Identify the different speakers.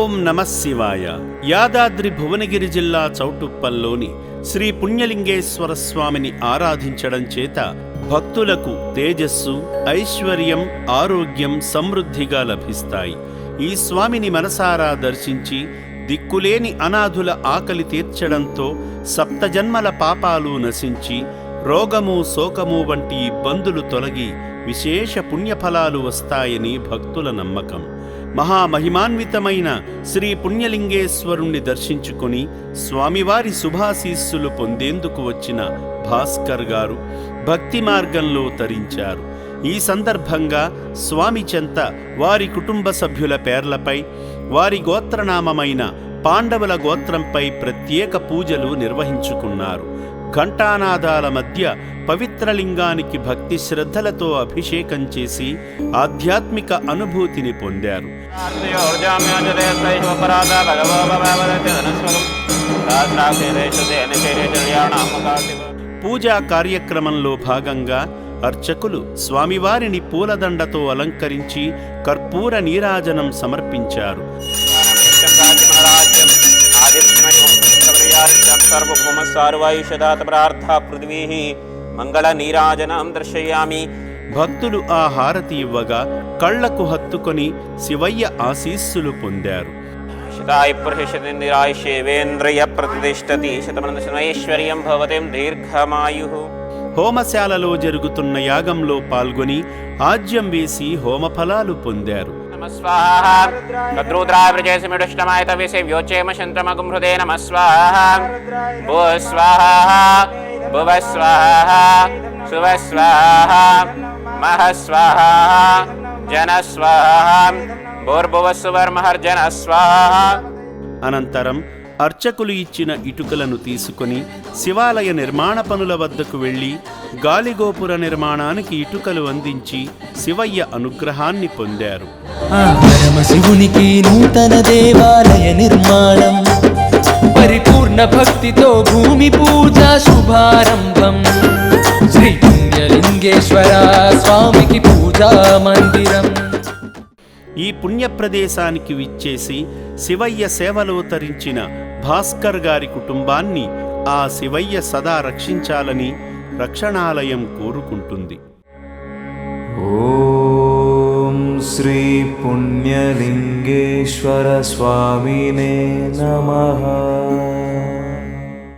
Speaker 1: ఓం నమః శివాయ. యాదాద్రి భువనగిరి జిల్లా చౌటుప్పల్లోని శ్రీ పుణ్యలింగేశ్వర స్వామిని ఆరాధించడం చేత భక్తులకు తేజస్సు, ఐశ్వర్యం, ఆరోగ్యం సమృద్ధిగా లభిస్తాయి. ఈ స్వామిని మనసారా దర్శించి దిక్కులేని అనాథుల ఆకలి తీర్చడంతో సప్తజన్మల పాపాలు నశించి రోగము, శోకము వంటి ఇబ్బందులు తొలగి విశేష పుణ్యఫలాలు వస్తాయని భక్తుల నమ్మకం. మహామహిమాన్వితమైన శ్రీ పుణ్యలింగేశ్వరుణ్ణి దర్శించుకుని స్వామివారి శుభాశీస్సులు పొందేందుకు వచ్చిన భాస్కర్ గారు భక్తి మార్గంలో తరించారు. ఈ సందర్భంగా స్వామి చెంత వారి కుటుంబ సభ్యుల పేర్లపై, వారి గోత్రనామమైన పాండవుల గోత్రంపై ప్రత్యేక పూజలు నిర్వహించుకున్నారు. ఘంటానాదాల మధ్య పవిత్రలింగానికి భక్తి శ్రద్ధలతో అభిషేకం చేసి ఆధ్యాత్మిక అనుభూతిని పొందారు. పూజా కార్యక్రమంలో భాగంగా అర్చకులు స్వామివారిని పూలదండతో అలంకరించి కర్పూర నీరాజనం సమర్పించారు. భక్తులు ఆ హారతి ఇవ్వగా కళ్లకు హత్తుకొని శివయ్య ఆశీస్సులు పొందారు. హోమశాలలో జరుగుతున్న యాగంలో పాల్గొని ఆజ్యం వేసి హోమఫలాలు పొందారు. అనంతరం అర్చకులు ఇచ్చిన ఇటుకలను తీసుకొని శివాలయ నిర్మాణ పనుల వద్దకు వెళ్లి గాలిగోపుర నిర్మాణానికి ఇటుకలు అందించి శివయ్య అనుగ్రహాన్ని పొందారు.
Speaker 2: శివునికి నూతన దేవాలయ నిర్మాణం, పరిపూర్ణ భక్తితో భూమి పూజ శుభారంభం. శ్రీ పుణ్యలింగేశ్వర స్వామికి పూజా మందిరం.
Speaker 1: ఈ పుణ్యప్రదేశానికి విచ్చేసి శివయ్య సేవలో తరించిన భాస్కర్ గారి కుటుంబాన్ని ఆ శివయ్య సదా రక్షించాలని రక్షణాలయం కోరుకుంటుంది.
Speaker 3: ఓం శ్రీ పుణ్యలింగేశ్వర స్వామినే నమః.